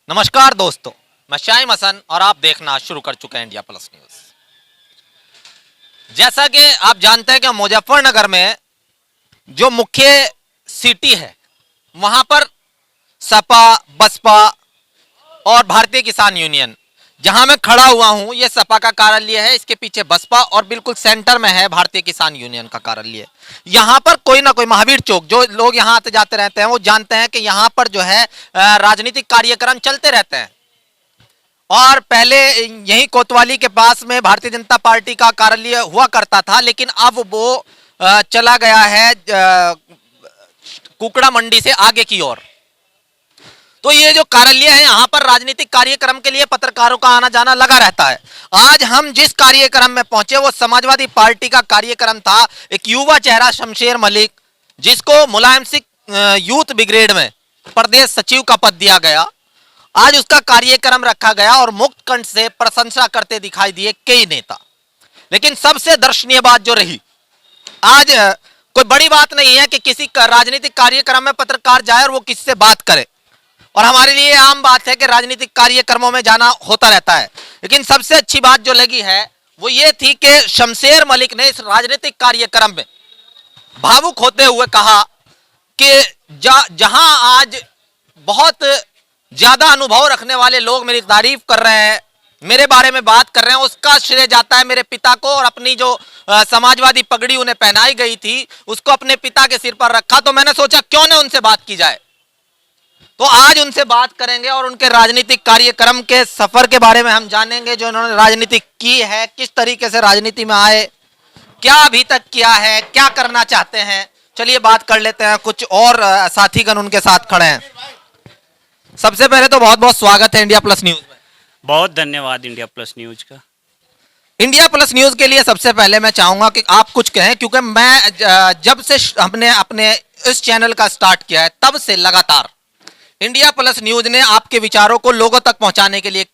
नमस्कार दोस्तों, मैं शाइम हसन और आप देखना शुरू कर चुके हैं इंडिया प्लस न्यूज। जैसा कि आप जानते हैं कि मुजफ्फरनगर में जो मुख्य सिटी है वहां पर सपा, बसपा और भारतीय किसान यूनियन, जहां मैं खड़ा हुआ हूं ये सपा का कार्यालय है, इसके पीछे बसपा और बिल्कुल सेंटर में है भारतीय किसान यूनियन का कार्यालय। यहां पर कोई ना कोई महावीर चौक, जो लोग यहां आते जाते रहते हैं वो जानते हैं कि यहां पर जो है राजनीतिक कार्यक्रम चलते रहते हैं। और पहले यही कोतवाली के पास में भारतीय जनता पार्टी का कार्यालय हुआ करता था, लेकिन अब वो चला गया है कुकड़ा मंडी से आगे की ओर। तो ये जो कार्यालय है यहाँ पर राजनीतिक कार्यक्रम के लिए पत्रकारों का आना जाना लगा रहता है। आज हम जिस कार्यक्रम में पहुंचे वो समाजवादी पार्टी का कार्यक्रम था। एक युवा चेहरा शमशेर मलिक, जिसको मुलायम सिंह यूथ ब्रिगेड में प्रदेश सचिव का पद दिया गया, आज उसका कार्यक्रम रखा गया और मुक्त कंठ से प्रशंसा करते दिखाई दिए कई नेता। लेकिन सबसे दर्शनीय बात जो रही, आज कोई बड़ी बात नहीं है कि किसी राजनीतिक कार्यक्रम में पत्रकार जाए और वो किसी से बात करे, और हमारे लिए आम बात है कि राजनीतिक कार्यक्रमों में जाना होता रहता है। लेकिन सबसे अच्छी बात जो लगी है वो ये थी कि शमशेर मलिक ने इस राजनीतिक कार्यक्रम में भावुक होते हुए कहा कि जहां आज बहुत ज्यादा अनुभव रखने वाले लोग मेरी तारीफ कर रहे हैं, मेरे बारे में बात कर रहे हैं, उसका श्रेय जाता है मेरे पिता को। और अपनी जो समाजवादी पगड़ी उन्हें पहनाई गई थी उसको अपने पिता के सिर पर रखा। तो मैंने सोचा क्यों न उनसे बात की जाए। तो आज उनसे बात करेंगे और उनके राजनीतिक कार्यक्रम के सफर के बारे में हम जानेंगे, जो उन्होंने राजनीति की है, किस तरीके से राजनीति में आए, क्या अभी तक किया है, क्या करना चाहते हैं। चलिए बात कर लेते हैं। कुछ और साथीगण उनके साथ खड़े हैं। सबसे पहले तो बहुत बहुत स्वागत है इंडिया प्लस न्यूज में। बहुत धन्यवाद इंडिया प्लस न्यूज का। इंडिया प्लस न्यूज के लिए सबसे पहले मैं चाहूंगा कि आप कुछ कहें, क्योंकि मैं जब से हमने अपने इस चैनल का स्टार्ट किया है तब से लगातार इंडिया प्लस न्यूज ने आपके विचारों को लोगों तक पहुंचाने के लिए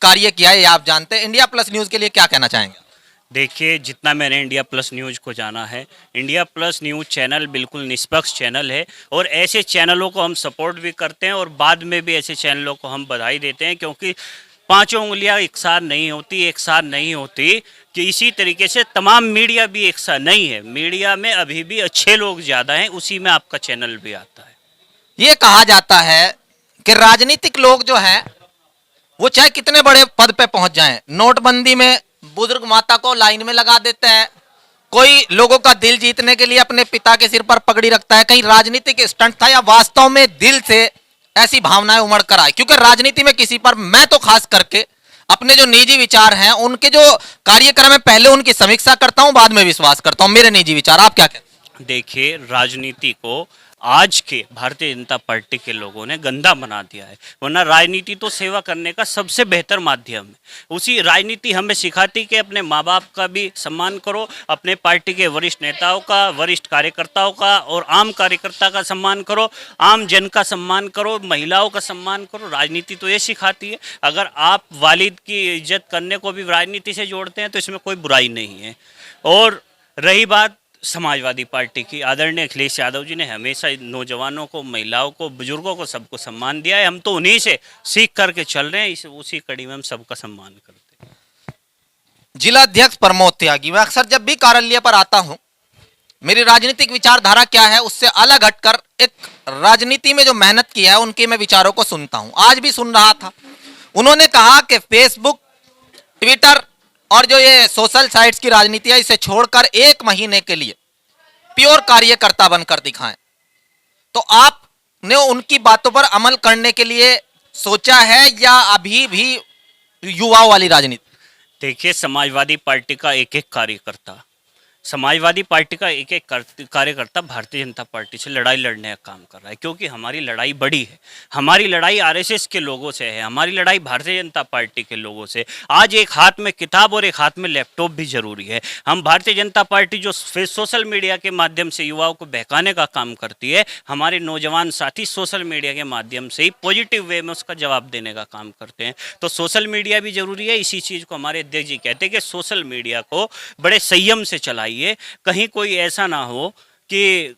कार्य किया है, ये आप जानते हैं। इंडिया प्लस न्यूज के लिए क्या कहना चाहेंगे? देखिए, जितना मैंने इंडिया प्लस न्यूज को जाना है, इंडिया प्लस न्यूज चैनल बिल्कुल निष्पक्ष चैनल है और ऐसे चैनलों को हम सपोर्ट भी करते हैं और बाद में भी ऐसे चैनलों को हम बधाई देते हैं, क्योंकि पांचों उंगलियां एक साथ नहीं होती, एक साथ नहीं होती। कि इसी तरीके से तमाम मीडिया भी एक साथ नहीं है। मीडिया में अभी भी अच्छे लोग ज़्यादा हैं, उसी में आपका चैनल भी आता है। ये कहा जाता है कि राजनीतिक लोग जो हैं वो चाहे कितने बड़े पद पे पहुंच जाएं, नोटबंदी में बुजुर्ग माता को लाइन में लगा देते हैं, कोई लोगों का दिल जीतने के लिए अपने पिता के सिर पर पगड़ी रखता है। कहीं राजनीतिक स्टंट था या वास्तव में दिल से ऐसी भावनाएं उमड़ कर आई? क्योंकि राजनीति में किसी पर, मैं तो खास करके अपने जो निजी विचार हैं, उनके जो कार्यक्रम है पहले उनकी समीक्षा करता हूं, बाद में विश्वास करता हूं। मेरे निजी विचार, आप क्या कहते हैं? देखिए, राजनीति को आज के भारतीय जनता पार्टी के लोगों ने गंदा बना दिया है, वरना राजनीति तो सेवा करने का सबसे बेहतर माध्यम है। उसी राजनीति हमें सिखाती कि अपने माँ बाप का भी सम्मान करो, अपने पार्टी के वरिष्ठ नेताओं का, वरिष्ठ कार्यकर्ताओं का और आम कार्यकर्ता का सम्मान करो, आम जन का सम्मान करो, महिलाओं का सम्मान करो। राजनीति तो ये सिखाती है। अगर आप वालिद की इज्जत करने को भी राजनीति से जोड़ते हैं तो इसमें कोई बुराई नहीं है। और रही बात समाजवादी पार्टी की, आदरणीय अखिलेश यादव जी ने हमेशा नौजवानों को, महिलाओं को, बुजुर्गों को, सबको सम्मान दिया है। हम तो उन्हीं से सीख करके चल रहे हैं, उसी कड़ी में हम सबका सम्मान करते हैं। जिला अध्यक्ष प्रमोद त्यागी, मैं अक्सर जब भी कार्यालय पर आता हूं, मेरी राजनीतिक विचारधारा क्या है उससे अलग हटकर एक राजनीति में जो मेहनत की है उनके मैं विचारों को सुनता हूं। आज भी सुन रहा था, उन्होंने कहा कि फेसबुक, ट्विटर और जो ये सोशल साइट्स की राजनीति है इसे छोड़कर 1 महीने के लिए प्योर कार्यकर्ता बनकर दिखाएं। तो आपने उनकी बातों पर अमल करने के लिए सोचा है या अभी भी युवाओं वाली राजनीति? देखिए, समाजवादी पार्टी का एक एक कार्यकर्ता, समाजवादी पार्टी का एक एक कार्यकर्ता भारतीय जनता पार्टी से लड़ाई लड़ने का काम कर रहा है, क्योंकि हमारी लड़ाई बड़ी है। हमारी लड़ाई आरएसएस के लोगों से है, हमारी लड़ाई भारतीय जनता पार्टी के लोगों से। आज एक हाथ में किताब और एक हाथ में लैपटॉप भी जरूरी है। हम भारतीय जनता पार्टी जो सोशल मीडिया के माध्यम से युवाओं को बहकाने का काम करती है, हमारे नौजवान साथी सोशल मीडिया के माध्यम से ही पॉजिटिव वे में उसका जवाब देने का काम करते हैं। तो सोशल मीडिया भी जरूरी है। इसी चीज़ को हमारे अध्यक्ष जी कहते हैं कि सोशल मीडिया को बड़े संयम से चलाइए, कहीं कोई ऐसा ना हो कि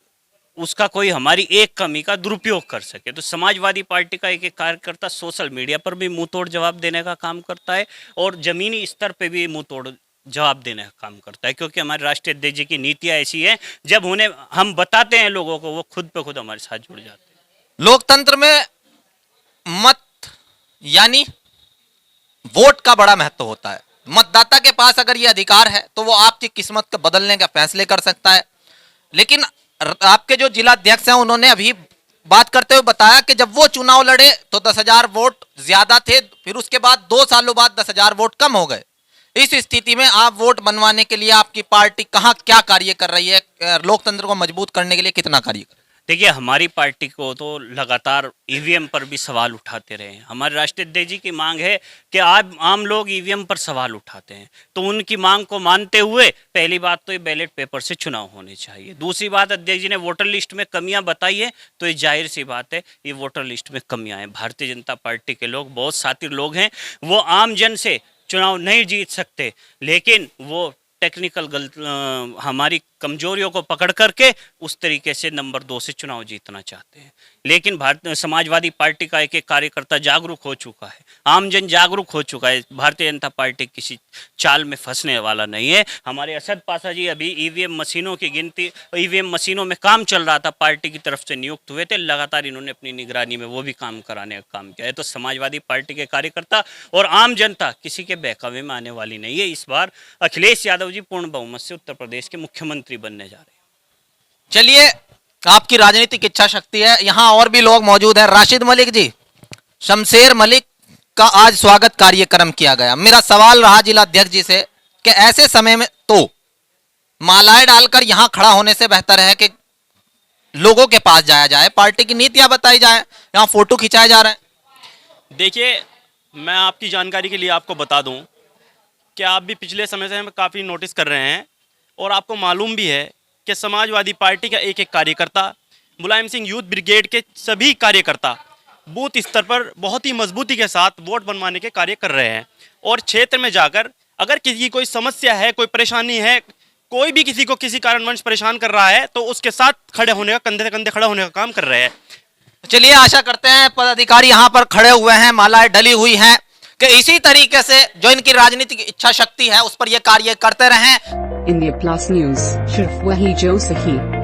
उसका कोई हमारी एक कमी का दुरुपयोग कर सके। तो समाजवादी पार्टी का एक कार्यकर्ता सोशल मीडिया पर भी मुंह तोड़ जवाब देने का काम करता है और जमीनी स्तर पे भी मुंह तोड़ जवाब देने का काम करता है, क्योंकि हमारे राष्ट्रीय अध्यक्ष जी की नीतियां ऐसी हैं, जब उन्हें हम बताते हैं लोगों को, वो खुद पे खुद हमारे साथ जुड़ जाते हैं। लोकतंत्र में मत यानी वोट का बड़ा महत्व होता है। मतदाता के पास अगर ये अधिकार है तो वो आपकी किस्मत को बदलने का फैसले कर सकता है। लेकिन आपके जो जिला अध्यक्ष हैं उन्होंने अभी बात करते हुए बताया कि जब वो चुनाव लड़े तो 10,000 वोट ज्यादा थे, फिर उसके बाद 2 सालों बाद 10,000 वोट कम हो गए। इस स्थिति में आप वोट बनवाने के लिए आपकी पार्टी कहां क्या कार्य कर रही है, लोकतंत्र को मजबूत करने के लिए कितना कार्य कर रही है? देखिए, हमारी पार्टी को तो लगातार ईवीएम पर भी सवाल उठाते रहे हैं। हमारे राष्ट्रीय अध्यक्ष जी की मांग है कि आज आम लोग ईवीएम पर सवाल उठाते हैं, तो उनकी मांग को मानते हुए पहली बात तो ये बैलेट पेपर से चुनाव होने चाहिए। दूसरी बात, अध्यक्ष जी ने वोटर लिस्ट में कमियां बताई है, तो ये जाहिर सी बात है ये वोटर लिस्ट में कमियां हैं। भारतीय जनता पार्टी के लोग बहुत शातिर लोग हैं, वो आम जन से चुनाव नहीं जीत सकते, लेकिन वो टेक्निकल हमारी कमजोरियों को पकड़ करके उस तरीके से नंबर 2 से चुनाव जीतना चाहते हैं। लेकिन भारतीय समाजवादी पार्टी का एक एक कार्यकर्ता जागरूक हो चुका है, आमजन जागरूक हो चुका है। भारतीय जनता पार्टी किसी चाल में फंसने वाला नहीं है। हमारे असद पाशा जी अभी ईवीएम मशीनों की गिनती, ईवीएम मशीनों में काम चल रहा था, पार्टी की तरफ से नियुक्त हुए थे, लगातार इन्होंने अपनी निगरानी में वो भी काम कराने का काम किया है। तो समाजवादी पार्टी के कार्यकर्ता और आम जनता किसी के बहकावे में आने वाली नहीं है। इस बार अखिलेश यादव जी पूर्ण बहुमत से उत्तर प्रदेश के मुख्यमंत्री बनने जा रहे हैं। चलिए, आपकी राजनीतिक इच्छा शक्ति है। यहां और भी लोग मौजूद हैं। राशिद मलिक जी, शमशेर मलिक का आज स्वागत कार्यक्रम किया गया। मेरा सवाल रहा जिला अध्यक्ष जी से कि ऐसे समय में तो मालाएं डालकर यहां खड़ा होने से बेहतर है कि लोगों के पास जाया जाए, पार्टी की नीतियां बताई जाए, यहां फोटो खिंचाए जा रहे हैं। देखिए, मैं आपकी जानकारी के लिए आपको बता दूं कि आप भी पिछले समय से हमें काफ़ी नोटिस कर रहे हैं और आपको मालूम भी है कि समाजवादी पार्टी का एक एक कार्यकर्ता, मुलायम सिंह यूथ ब्रिगेड के सभी कार्यकर्ता बूथ स्तर पर बहुत ही मजबूती के साथ वोट बनवाने के कार्य कर रहे हैं। और क्षेत्र में जाकर अगर किसी की कोई समस्या है, कोई परेशानी है, कोई भी किसी को किसी कारणवश परेशान कर रहा है, तो उसके साथ खड़े होने का, कंधे से कंधे खड़ा होने का काम कर रहे हैं। चलिए, आशा करते हैं पदाधिकारी यहां पर खड़े हुए हैं, मालाएं डली हुई हैं, कि इसी तरीके से जो इनकी राजनीतिक इच्छा शक्ति है उस पर ये कार्य करते रहें। इंडिया प्लस न्यूज, सिर्फ वही जो सही।